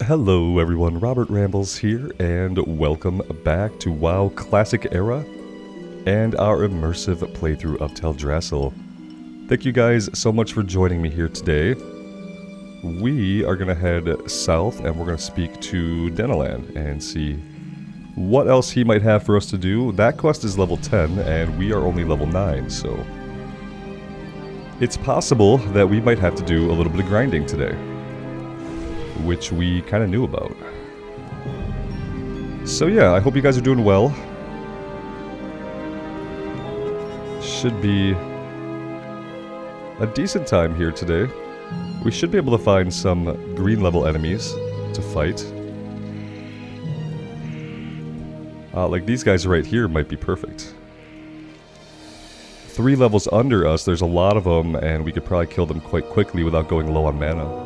Hello everyone, Robert Rambles here, and welcome back to WoW Classic Era and our immersive playthrough of Teldrassil. Thank you guys so much for joining me here today. We are going to head south and we're going to speak to Denalan and see what else he might have for us to do. That quest is level 10 and we are only level 9, so it's possible that we might have to do a little bit of grinding today, which we kind of knew about. So yeah, I hope you guys are doing well. Should be a decent time here today. We should be able to find some green level enemies to fight. Like these guys right here might be perfect. 3 levels under us, there's a lot of them, and we could probably kill them quite quickly without going low on mana.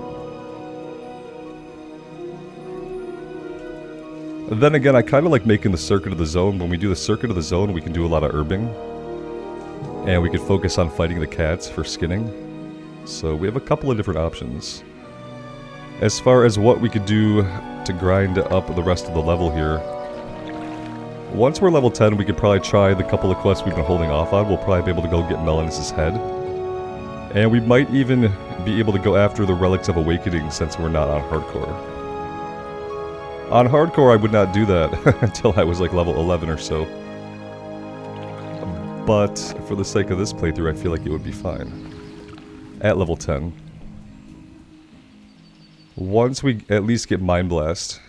Then again, I kind of like making the circuit of the zone. When we do the circuit of the zone, we can do a lot of herbing. And we could focus on fighting the cats for skinning. So we have a couple of different options. As far as what we could do to grind up the rest of the level here, once we're level 10, we could probably try the couple of quests we've been holding off on. We'll probably be able to go get Melanus' head. And we might even be able to go after the Relics of Awakening since we're not on hardcore. On hardcore, I would not do that until I was like level 11 or so. But for the sake of this playthrough, I feel like it would be fine. At level 10. Once we at least get Mind Blast.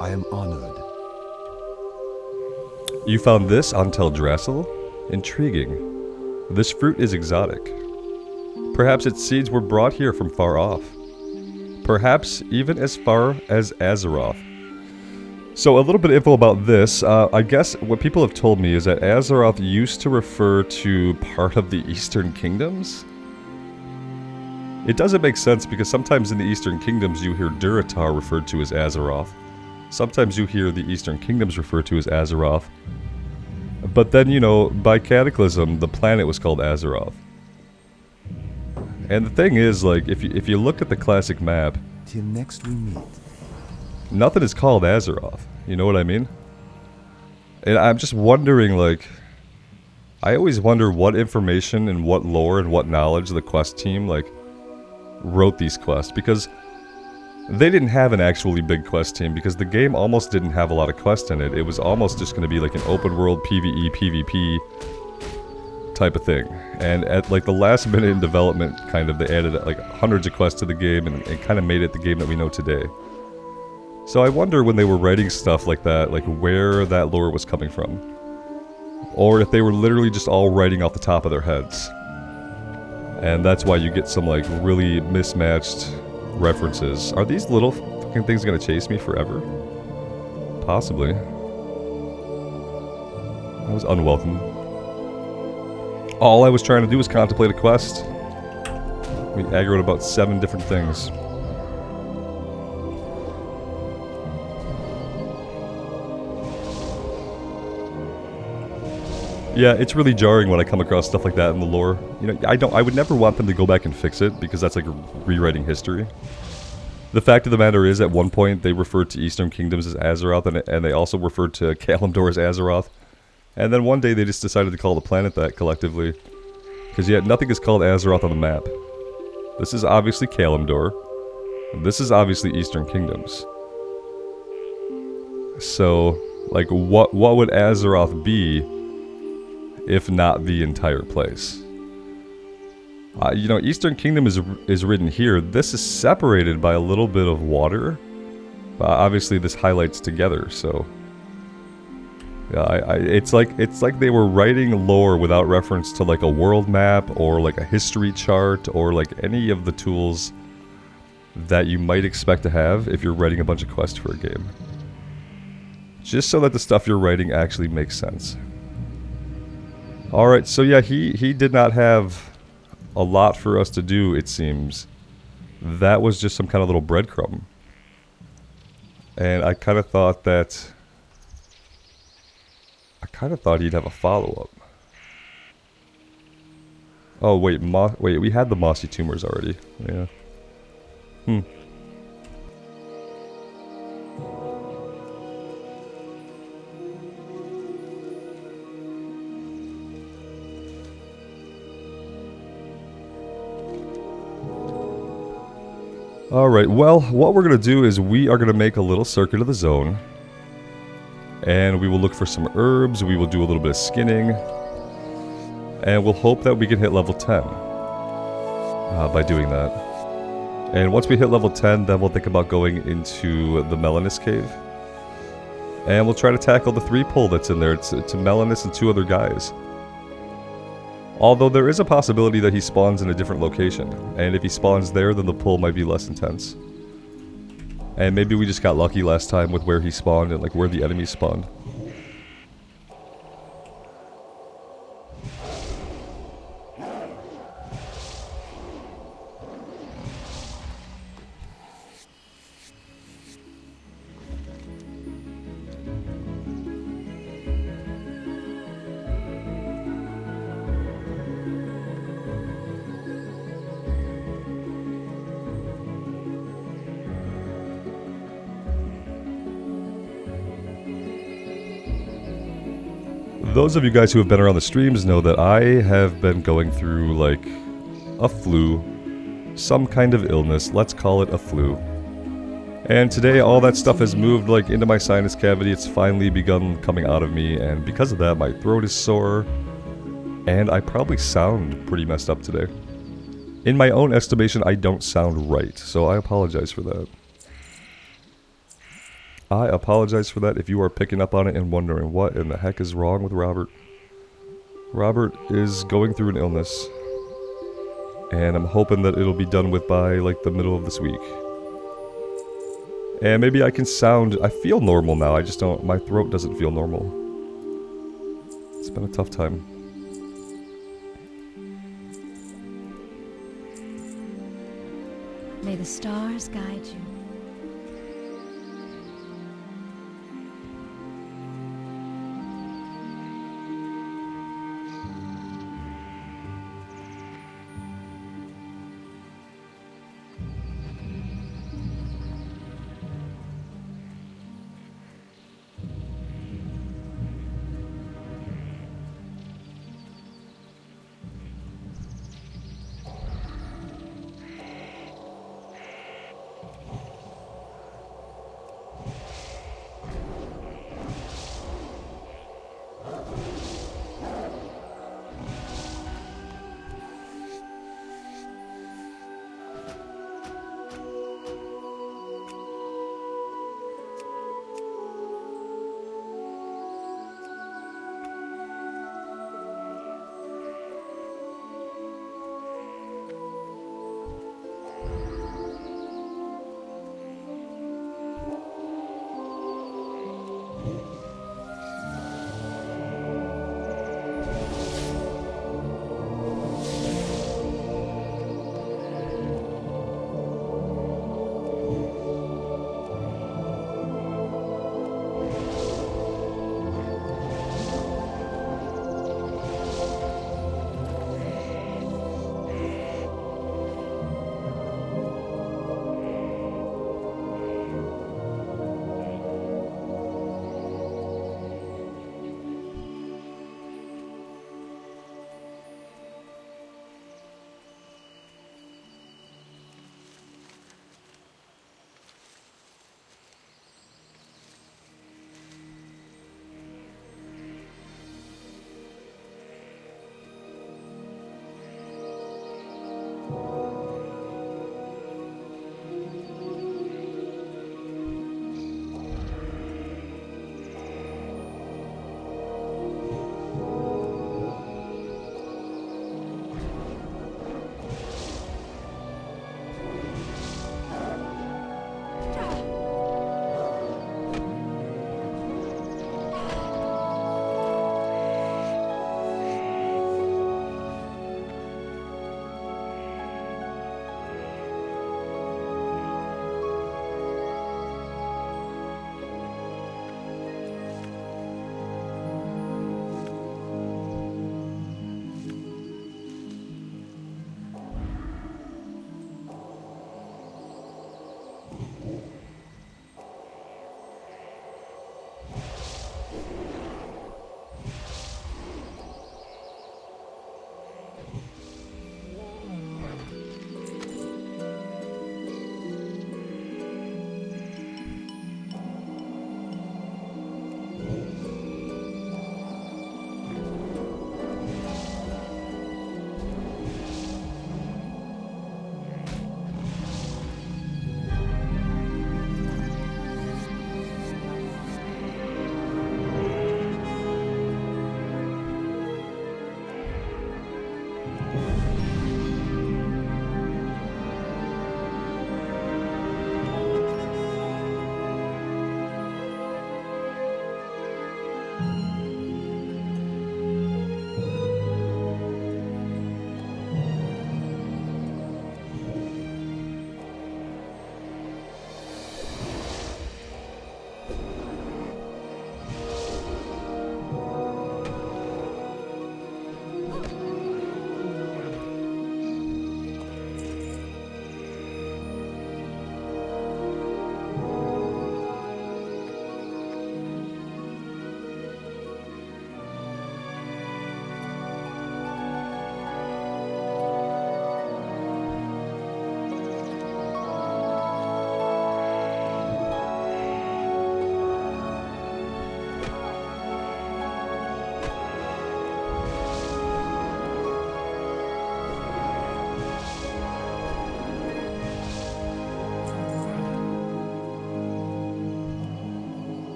I am honored. You found this on Teldrassil? Intriguing. This fruit is exotic. Perhaps its seeds were brought here from far off. Perhaps even as far as Azeroth. So a little bit of info about this. I guess what people have told me is that Azeroth used to refer to part of the Eastern Kingdoms. It doesn't make sense because sometimes in the Eastern Kingdoms you hear Durotar referred to as Azeroth. Sometimes you hear the Eastern Kingdoms referred to as Azeroth. But then, you know, by Cataclysm, the planet was called Azeroth. And the thing is, like, if you look at the classic map, Till next we meet. nothing is called Azeroth. You know what I mean? And I'm just wondering, like, I always wonder what information and what lore and what knowledge the quest team, like, wrote these quests. Because they didn't have an actually big quest team, because the game almost didn't have a lot of quests in it. It was almost just going to be like an open world PvE, PvP type of thing. And at like the last minute in development, kind of, they added like hundreds of quests to the game and kind of made it the game that we know today. So I wonder when they were writing stuff like that, like where that lore was coming from. Or if they were literally just all writing off the top of their heads. And that's why you get some like really mismatched references. Are these little fucking things gonna chase me forever? Possibly. That was unwelcome. All I was trying to do was contemplate a quest. We aggroed about 7 different things. Yeah, it's really jarring when I come across stuff like that in the lore. You know, I would never want them to go back and fix it, because that's like rewriting history. The fact of the matter is, at one point, they referred to Eastern Kingdoms as Azeroth, and they also referred to Kalimdor as Azeroth. And then one day they just decided to call the planet that collectively. Because yet nothing is called Azeroth on the map. This is obviously Kalimdor. This is obviously Eastern Kingdoms. So, like, what would Azeroth be if not the entire place? You know, Eastern Kingdom is written here. This is separated by a little bit of water. Obviously, this highlights together, so yeah, it's like they were writing lore without reference to like a world map or like a history chart or like any of the tools that you might expect to have if you're writing a bunch of quests for a game. Just so that the stuff you're writing actually makes sense. Alright, so yeah, he did not have a lot for us to do, it seems. That was just some kind of little breadcrumb. And I kind of thought he'd have a follow-up. Oh wait, wait, we had the mossy tumors already. Yeah. Hmm. Alright, well, what we're going to do is we are going to make a little circuit of the zone. And we will look for some herbs, we will do a little bit of skinning. And we'll hope that we can hit level 10 by doing that. And once we hit level 10, then we'll think about going into the Melanus Cave. And we'll try to tackle the 3-pull that's in there. It's Melanus and 2 other guys. Although there is a possibility that he spawns in a different location. And if he spawns there, then the pull might be less intense. And maybe we just got lucky last time with where he spawned and like where the enemies spawned. Those of you guys who have been around the streams know that I have been going through, like, a flu. Some kind of illness. Let's call it a flu. And today all that stuff has moved, like, into my sinus cavity. It's finally begun coming out of me, and because of that, my throat is sore. And I probably sound pretty messed up today. In my own estimation, I don't sound right, so I apologize for that. I apologize for that if you are picking up on it and wondering what in the heck is wrong with Robert. Robert is going through an illness. And I'm hoping that it'll be done with by like the middle of this week. And maybe I can sound, I feel normal now, I just don't, my throat doesn't feel normal. It's been a tough time. May the stars guide you.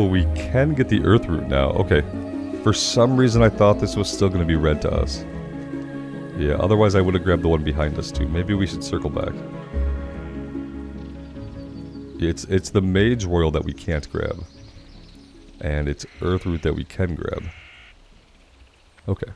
Oh, we can get the earth root now. Okay. For some reason, I thought this was still going to be red to us. Yeah, otherwise I would have grabbed the one behind us too. Maybe we should circle back. It's the mage royal that we can't grab. And it's earth root that we can grab. Okay.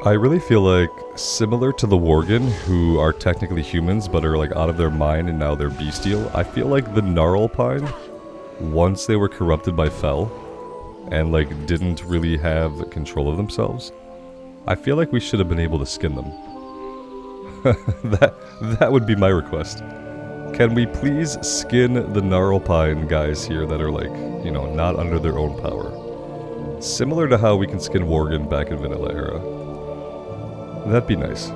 I really feel like, similar to the Worgen, who are technically humans but are like out of their mind and now they're bestial, I feel like the Gnarlpine, once they were corrupted by Fel, and like didn't really have control of themselves, I feel like we should have been able to skin them. that would be my request. Can we please skin the Gnarlpine guys here that are like, you know, not under their own power? Similar to how we can skin Worgen back in Vanilla Era. That'd be nice.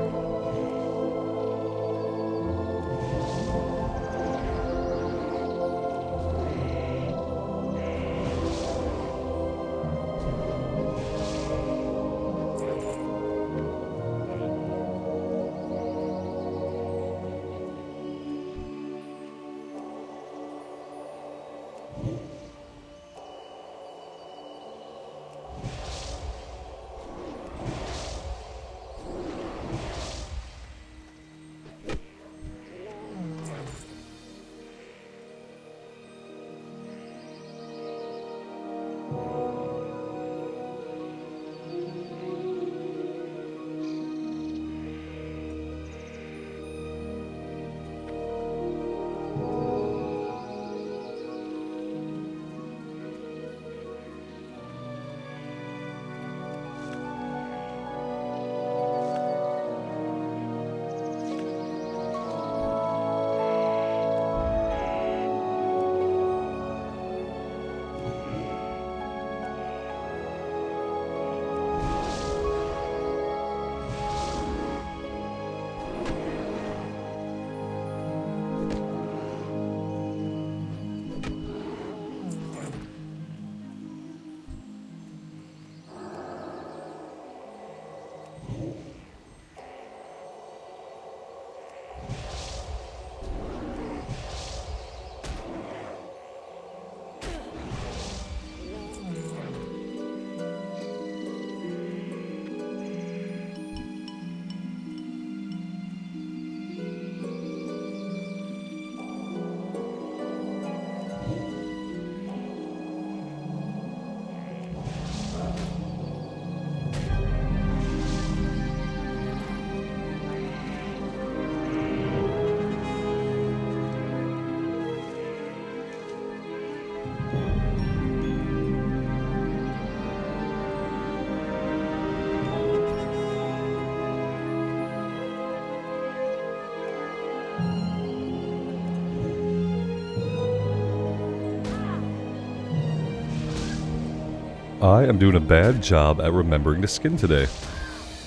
I am doing a bad job at remembering to skin today.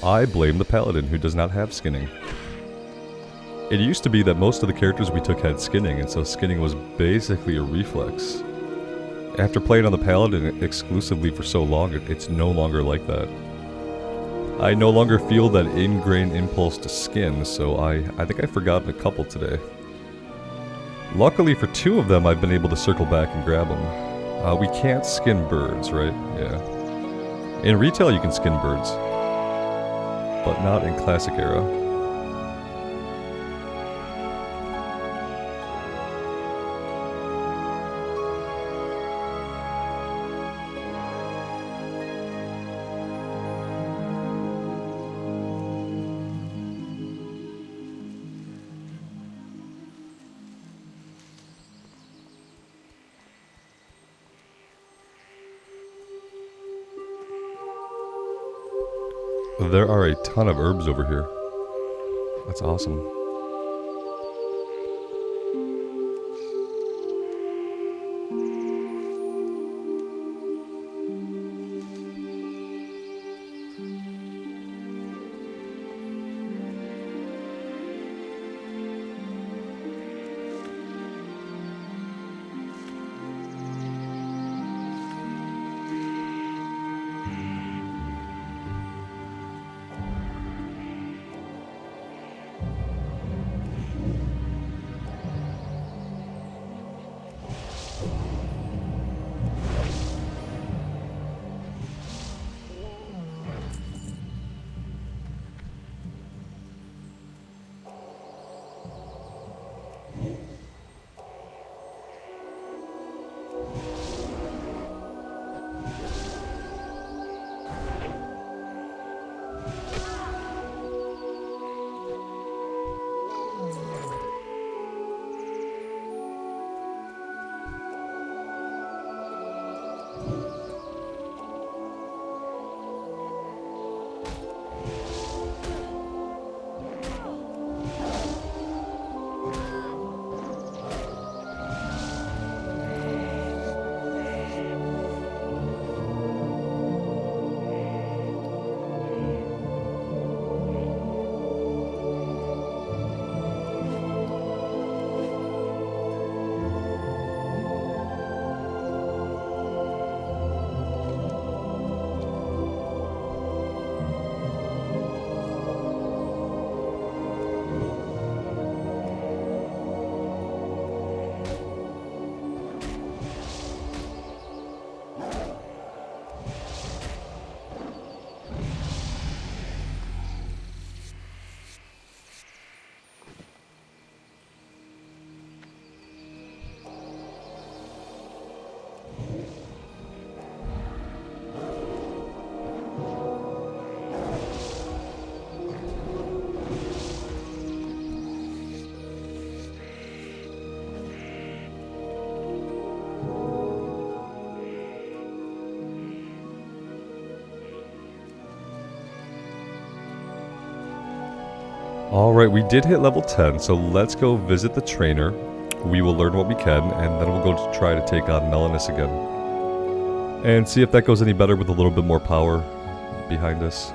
I blame the paladin who does not have skinning. It used to be that most of the characters we took had skinning, and so skinning was basically a reflex. After playing on the paladin exclusively for so long, it's no longer like that. I no longer feel that ingrained impulse to skin, so I think I've forgotten a couple today. Luckily for 2 of them, I've been able to circle back and grab them. We can't skin birds, right? Yeah. In retail you can skin birds, but not in Classic Era. There are a ton of herbs over here. That's awesome. Alright, we did hit level 10, so let's go visit the trainer. We will learn what we can, and then we'll go to try to take on Melanus again. And see if that goes any better with a little bit more power behind us.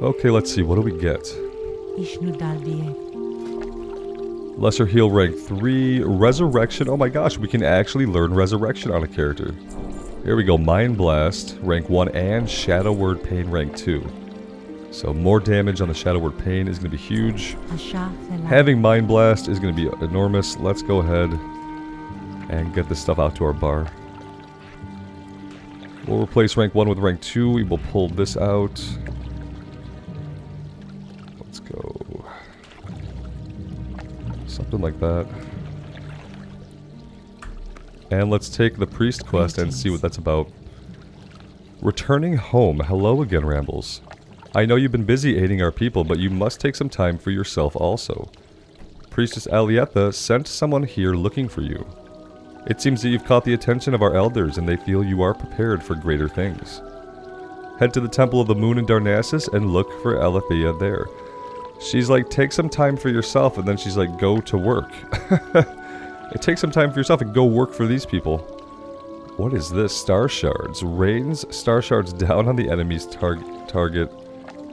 Okay, let's see, what do we get? Lesser heal rank 3, resurrection, oh my gosh, we can actually learn resurrection on a character. Here we go, Mind Blast, rank 1, and Shadow Word Pain rank 2. So more damage on the Shadow Word Pain is going to be huge. Having Mind Blast is going to be enormous. Let's go ahead and get this stuff out to our bar. We'll replace rank 1 with rank 2, we will pull this out. Go something like that, and let's take the priest quest and see what that's about. Returning home. Hello again, Rambles. I know you've been busy aiding our people, but you must take some time for yourself also. Priestess Alietha sent someone here looking for you. It seems that you've caught the attention of our elders, and they feel you are prepared for greater things. Head to the Temple of the Moon in Darnassus and look for Alethea there. She's like, take some time for yourself, and then she's like, go to work. Take some time for yourself and go work for these people. What is this? Star Shards. Rains Star Shards down on the enemy's target,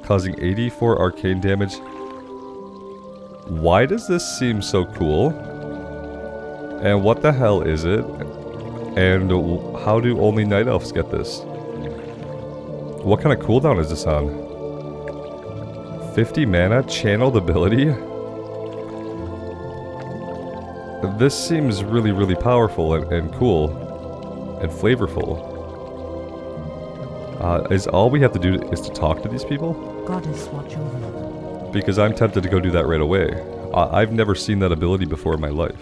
causing 84 arcane damage. Why does this seem so cool? And what the hell is it? And how do only Night Elves get this? What kind of cooldown is this on? 50 mana, channeled ability? This seems really, really powerful and cool and flavorful. Is all we have to do is to talk to these people? Goddess watch over. Because I'm tempted to go do that right away. I've never seen that ability before in my life.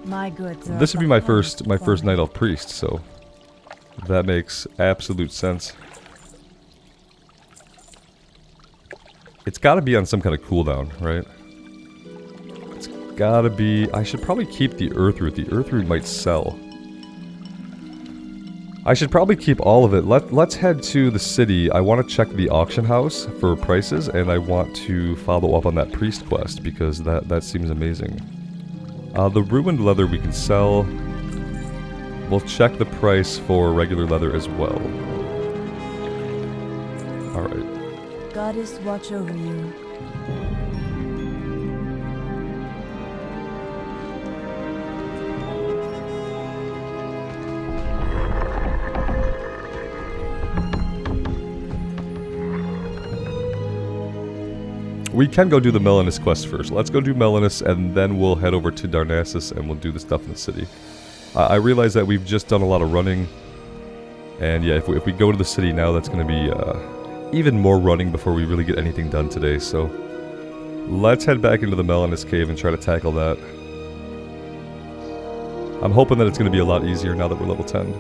My goods are This would be my first Night Elf priest, so that makes absolute sense. It's got to be on some kind of cooldown, right? It's got to be... I should probably keep the Earth Root. The Earth Root might sell. I should probably keep all of it. Let's head to the city. I want to check the auction house for prices, and I want to follow up on that priest quest, because that seems amazing. The ruined leather we can sell. We'll check the price for regular leather as well. Alright. Goddess watch over you. We can go do the Melanus quest first. Let's go do Melanus, and then we'll head over to Darnassus, and we'll do the stuff in the city. I realize that we've just done a lot of running, and yeah, if we go to the city now, that's going to be even more running before we really get anything done today, so let's head back into the Melanus cave and try to tackle that. I'm hoping that it's going to be a lot easier now that we're level 10.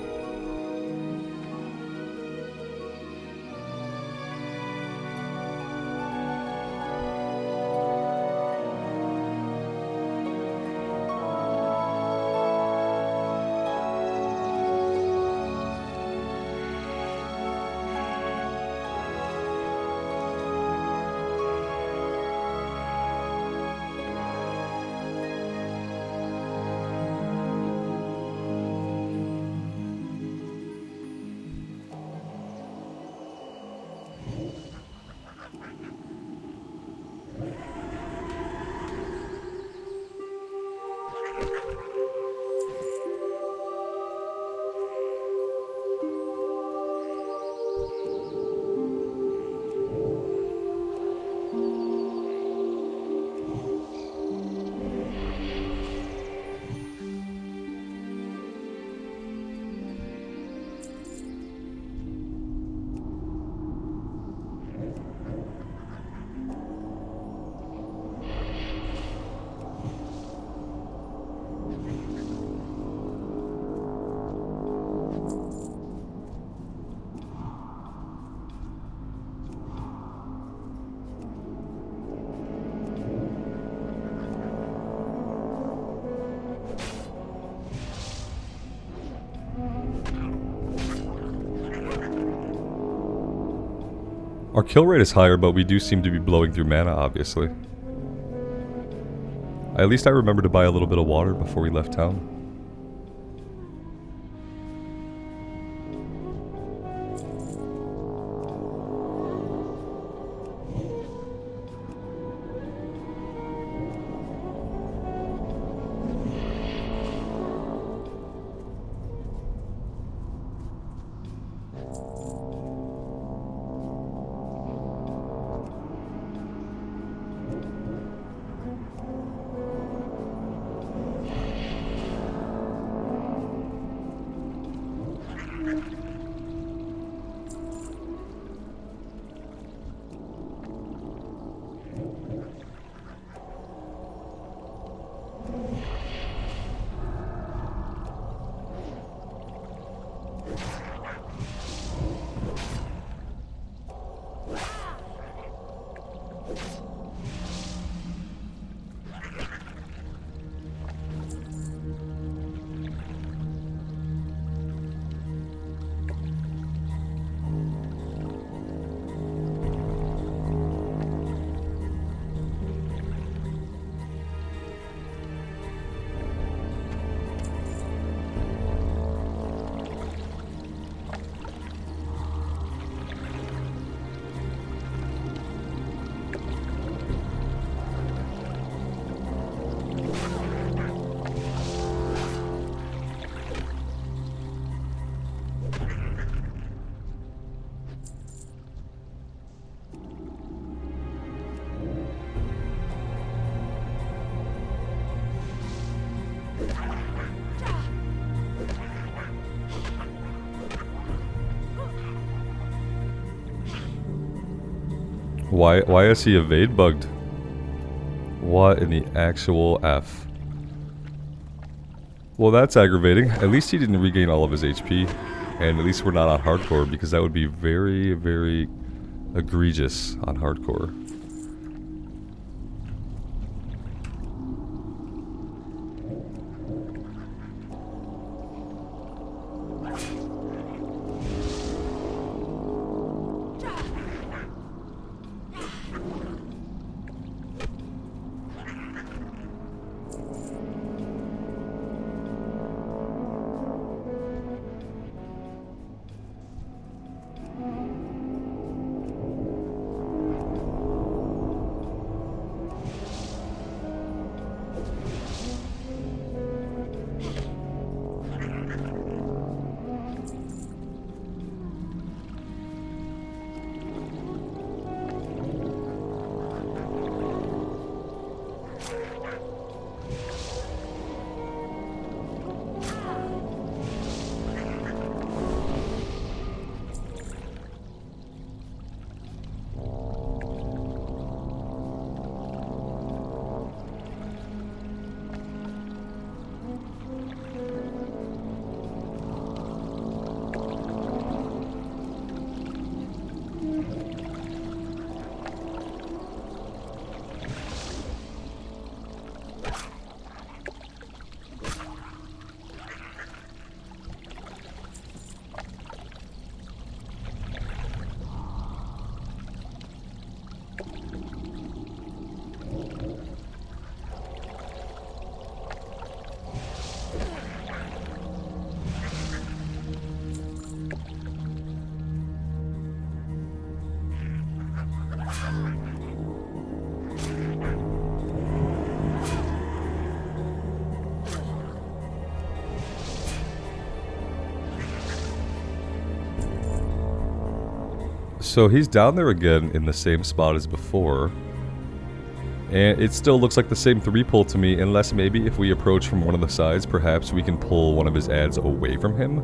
Our kill rate is higher, but we do seem to be blowing through mana, obviously. At least I remember to buy a little bit of water before we left town. Why is he evade bugged? What in the actual F? Well, that's aggravating. At least he didn't regain all of his HP. And at least we're not on hardcore, because that would be very, very egregious on hardcore. So he's down there again in the same spot as before. And it still looks like the same 3-pull to me, unless maybe if we approach from one of the sides, perhaps we can pull one of his adds away from him.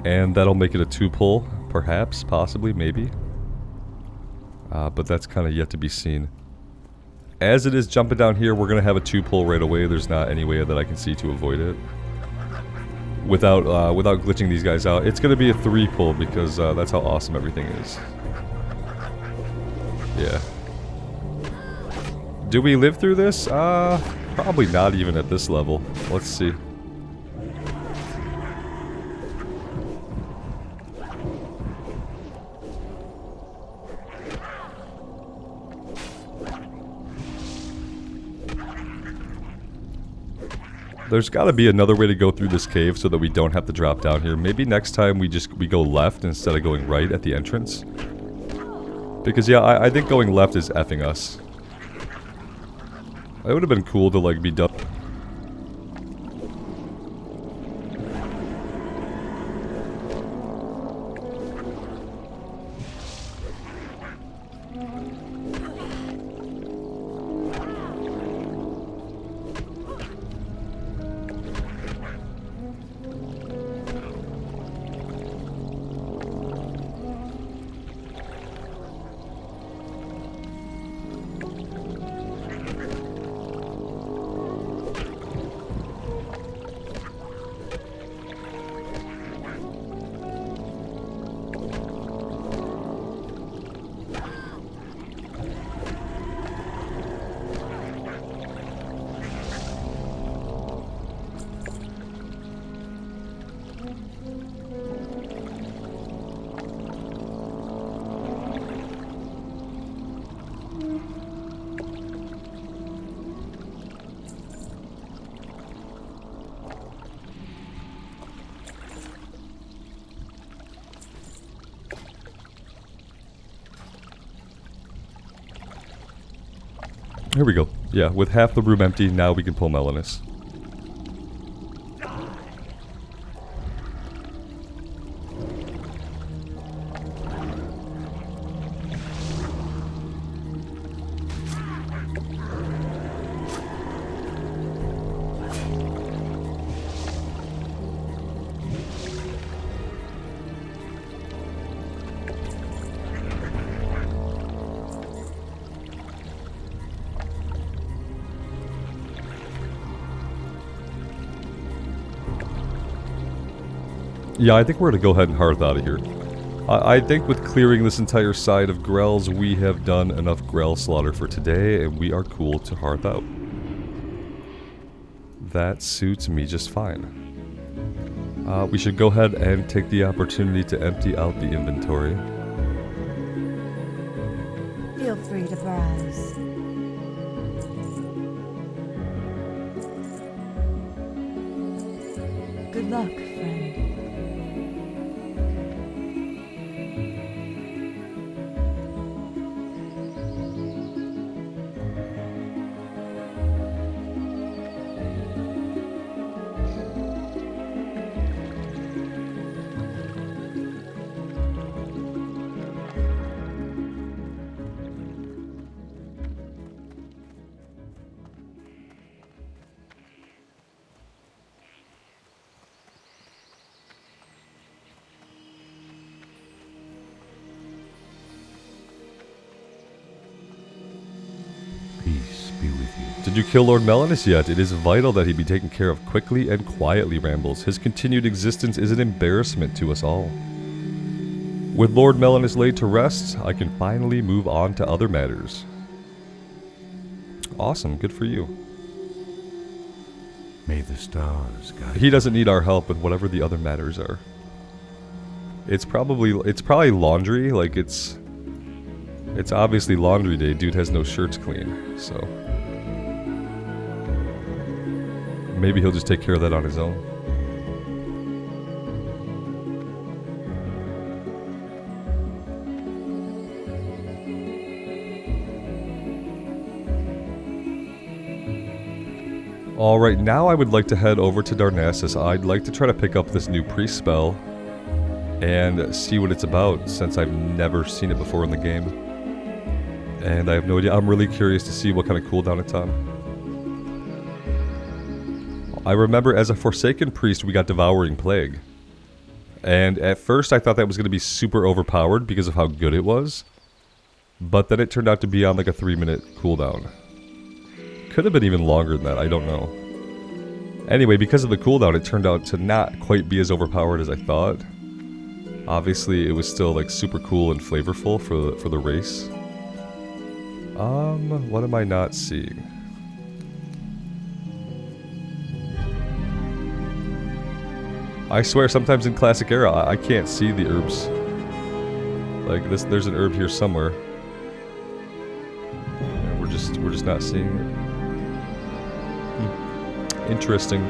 And that'll make it a 2-pull, perhaps, possibly, maybe. But that's kind of yet to be seen. As it is jumping down here, we're going to have a 2-pull right away. There's not any way that I can see to avoid it. Without glitching these guys out. It's going to be a 3-pull because that's how awesome everything is. Yeah. Do we live through this? Probably not even at this level. Let's see. There's got to be another way to go through this cave so that we don't have to drop down here. Maybe next time we go left instead of going right at the entrance. Because yeah, I think going left is effing us. It would have been cool to like be done. Here we go. Yeah, with half the room empty, now we can pull Melanus. Yeah, I think we're going to go ahead and hearth out of here. I think with clearing this entire side of Grells, we have done enough Grell slaughter for today, and we are cool to hearth out. That suits me just fine. We should go ahead and take the opportunity to empty out the inventory. Feel free to browse. Good luck, friend. Did you kill Lord Melanus yet? It is vital that he be taken care of quickly and quietly, Rambles. His continued existence is an embarrassment to us all. With Lord Melanus laid to rest, I can finally move on to other matters. Awesome, good for you. May the stars guide. He doesn't need our help with whatever the other matters are. It's probably laundry, like it's obviously laundry day. Dude has no shirts clean, so maybe he'll just take care of that on his own. Alright, now I would like to head over to Darnassus. I'd like to try to pick up this new priest spell and see what it's about, since I've never seen it before in the game. And I have no idea. I'm really curious to see what kind of cooldown it's on. I remember as a Forsaken priest we got Devouring Plague. And at first I thought that was going to be super overpowered because of how good it was. But then it turned out to be on like a 3-minute cooldown. Could have been even longer than that, I don't know. Anyway, because of the cooldown, it turned out to not quite be as overpowered as I thought. Obviously, it was still like super cool and flavorful for the race. What am I not seeing? I swear, sometimes in Classic Era, I can't see the herbs. Like this, there's an herb here somewhere. And we're just not seeing it. interesting.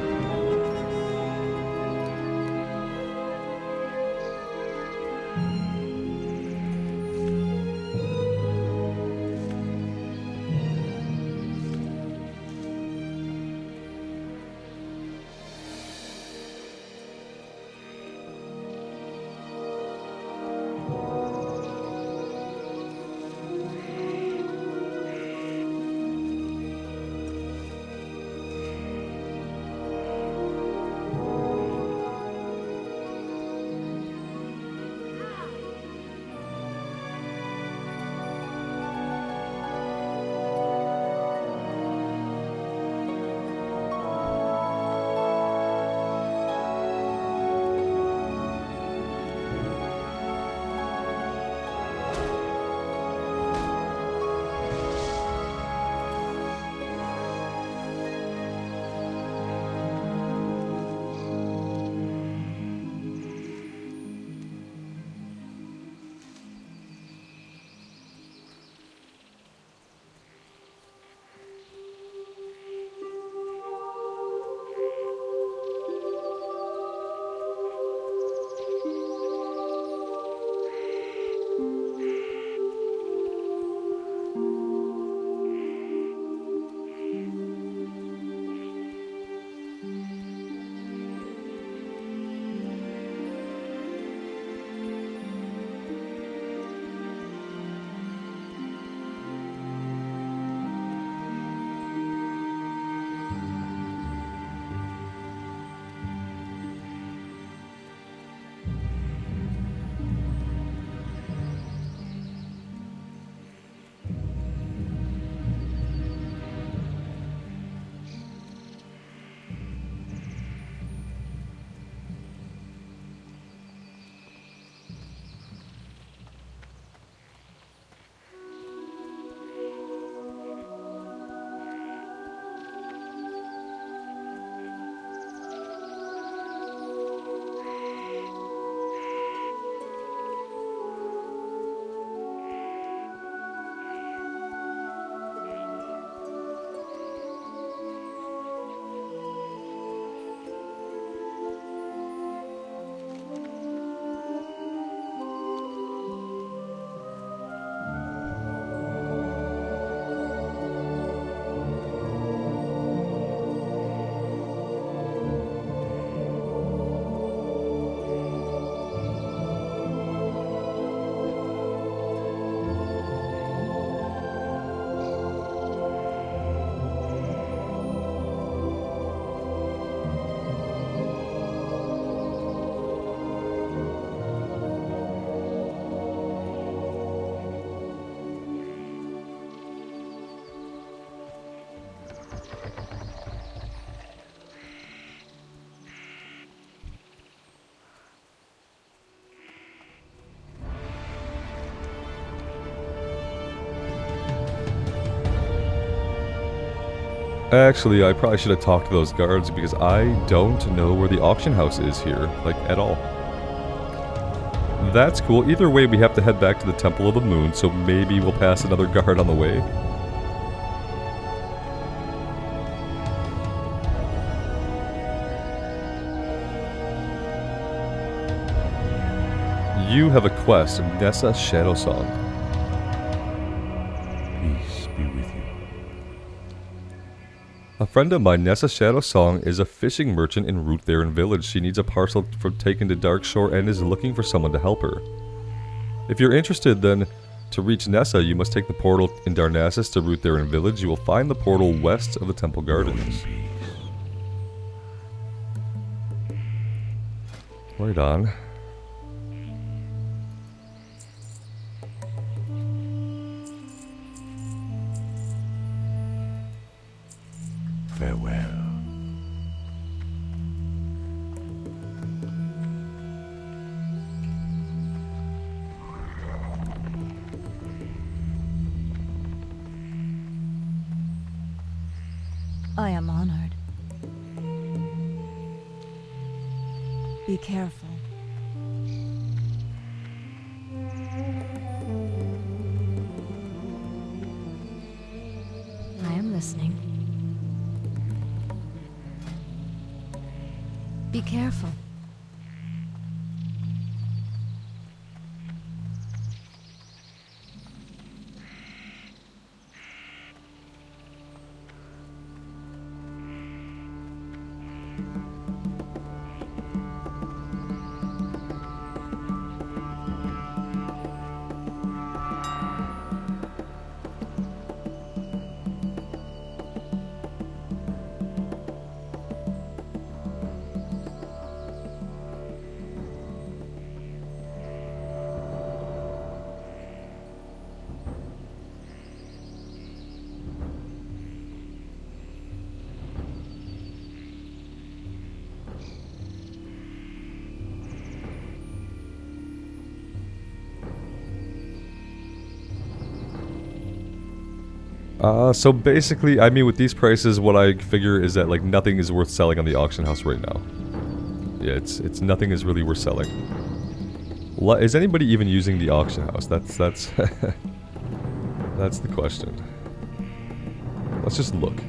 Actually, I probably should have talked to those guards because I don't know where the auction house is here, like, at all. That's cool. Either way, we have to head back to the Temple of the Moon, so maybe we'll pass another guard on the way. You have a quest, Nessa Shadow Song. Peace be with you. A friend of mine, Nessa Shadow Song, is a fishing merchant en route there in village. She needs a parcel taken to Darkshore and is looking for someone to help her. If you're interested, then, to reach Nessa, you must take the portal in Darnassus to route there in village. You will find the portal west of the Temple Gardens. Right on. Farewell. I am honored. Be careful. I am listening. careful. So basically, I mean, with these prices, what I figure is that, like, nothing is worth selling on the auction house right now. Yeah, it's nothing is really worth selling. Is anybody even using the auction house? That's that's the question. Let's just look.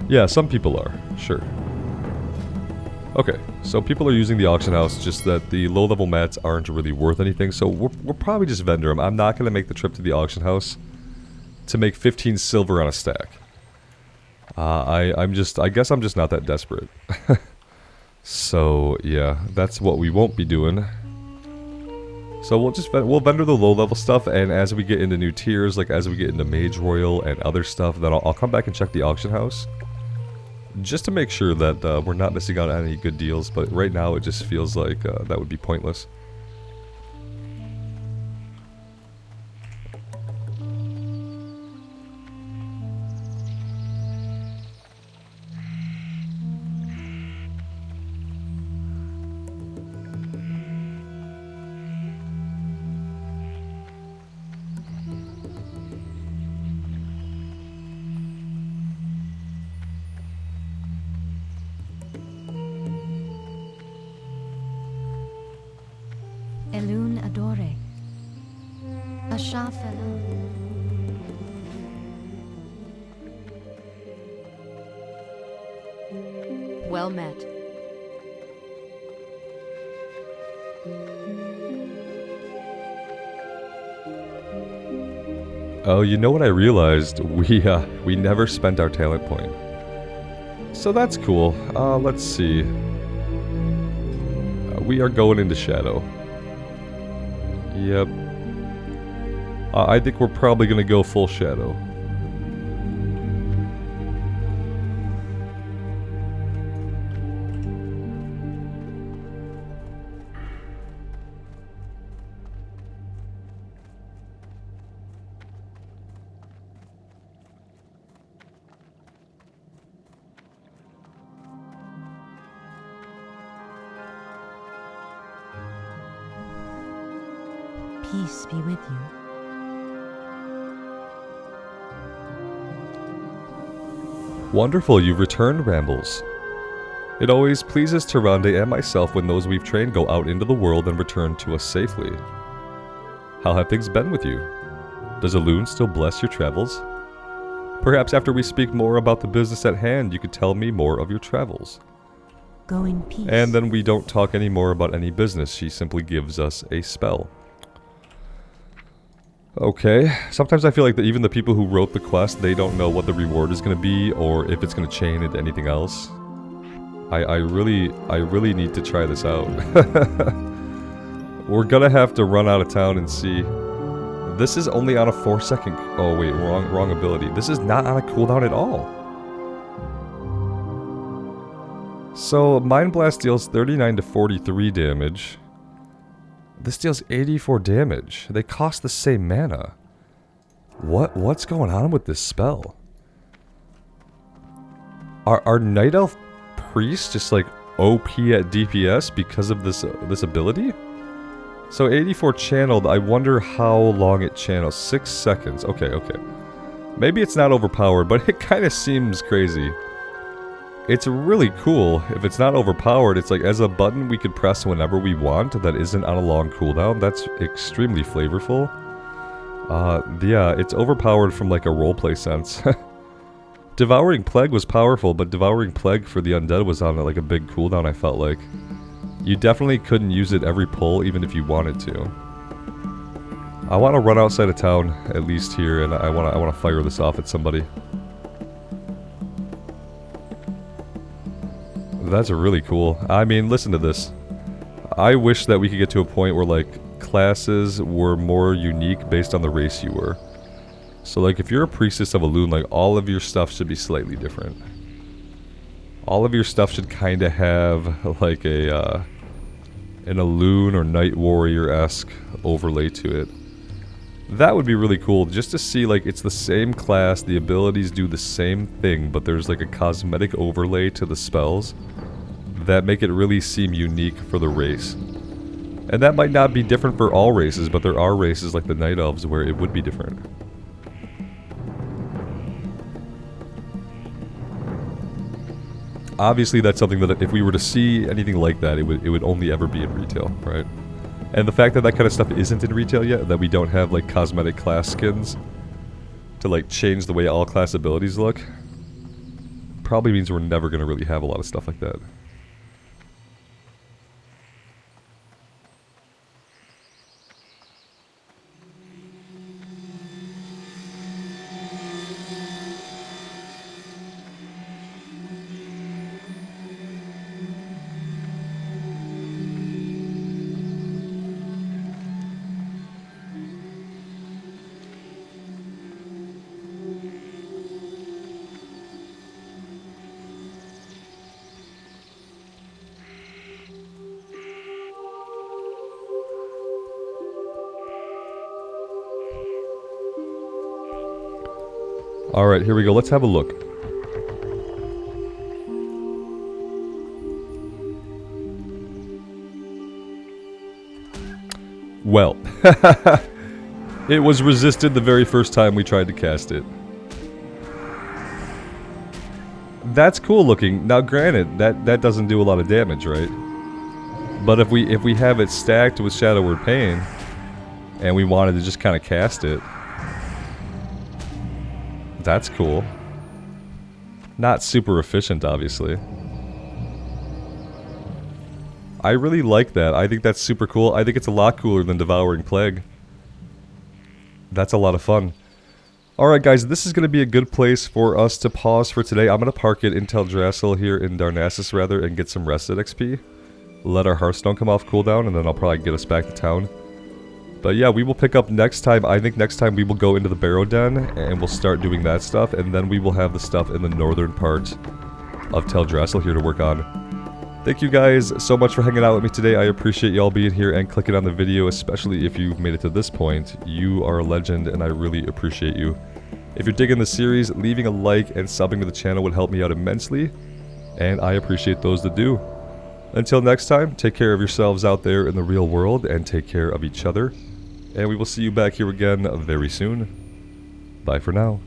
Yeah, some people are, sure. Okay, so people are using the auction house, just that the low-level mats aren't really worth anything, so we'll probably just vendor them. I'm not going to make the trip to the auction house to make 15 silver on a stack. I guess I'm just not that desperate. So, yeah, that's what we won't be doing. So we'll vendor the low-level stuff, and as we get into new tiers, like as we get into Mage Royal and other stuff, then I'll come back and check the auction house. Just to make sure that we're not missing out on any good deals, but right now it just feels like that would be pointless. Elun adore. Asha fellow. Well met. Oh, you know what I realized? We never spent our talent point. So that's cool. Let's see. We are going into Shadow. Yep. I think we're probably gonna go full Shadow. Peace be with you. Wonderful, you've returned, Rambles. It always pleases Tyrande and myself when those we've trained go out into the world and return to us safely. How have things been with you? Does Elun still bless your travels? Perhaps after we speak more about the business at hand, you could tell me more of your travels. Go in peace. And then we don't talk anymore about any business, she simply gives us a spell. Okay, sometimes I feel like that even the people who wrote the quest, they don't know what the reward is going to be or if it's going to chain into anything else. I really need to try this out. We're gonna have to run out of town and see. This is only on a 4-second... Oh wait, wrong ability. This is not on a cooldown at all. So, Mind Blast deals 39 to 43 damage. This deals 84 damage. They cost the same mana. What's going on with this spell? Are Night Elf priests just like OP at DPS because of this ability? So 84 channeled, I wonder how long it channels. 6 seconds. Okay. Maybe it's not overpowered, but it kind of seems crazy. It's really cool. If it's not overpowered, it's like as a button we could press whenever we want that isn't on a long cooldown. That's extremely flavorful. Yeah, it's overpowered from like a roleplay sense. Devouring Plague was powerful, but Devouring Plague for the undead was on like a big cooldown, I felt like. You definitely couldn't use it every pull, even if you wanted to. I want to run outside of town, at least here, and I want to fire this off at somebody. That's really cool. I mean, listen to this. I wish that we could get to a point where, like, classes were more unique based on the race you were. So, like, if you're a priestess of Elune, like, all of your stuff should be slightly different. All of your stuff should kind of have, like, an Elune or Night Warrior-esque overlay to it. That would be really cool, just to see, like, it's the same class, the abilities do the same thing, but there's, like, a cosmetic overlay to the spells that make it really seem unique for the race. And that might not be different for all races, but there are races like the Night Elves where it would be different. Obviously, that's something that if we were to see anything like that, it would only ever be in retail, right? And the fact that that kind of stuff isn't in retail yet, that we don't have, like, cosmetic class skins to, like, change the way all class abilities look, probably means we're never going to really have a lot of stuff like that. Alright, here we go. Let's have a look. Well, it was resisted the very first time we tried to cast it. That's cool looking. Now granted, that doesn't do a lot of damage, right? But if we have it stacked with Shadow Word Pain, and we wanted to just kind of cast it, that's cool. Not super efficient, obviously. I really like that. I think that's super cool. I think it's a lot cooler than Devouring Plague. That's a lot of fun. Alright guys, this is going to be a good place for us to pause for today. I'm going to park it in Teldrassil here, in Darnassus rather, and get some rested XP. Let our Hearthstone come off cooldown, and then I'll probably get us back to town. But yeah, we will pick up next time. I think next time we will go into the Barrow Den, and we'll start doing that stuff, and then we will have the stuff in the northern part of Teldrassil here to work on. Thank you guys so much for hanging out with me today. I appreciate y'all being here and clicking on the video, especially if you've made it to this point. You are a legend, and I really appreciate you. If you're digging the series, leaving a like and subbing to the channel would help me out immensely, and I appreciate those that do. Until next time, take care of yourselves out there in the real world, and take care of each other. And we will see you back here again very soon. Bye for now.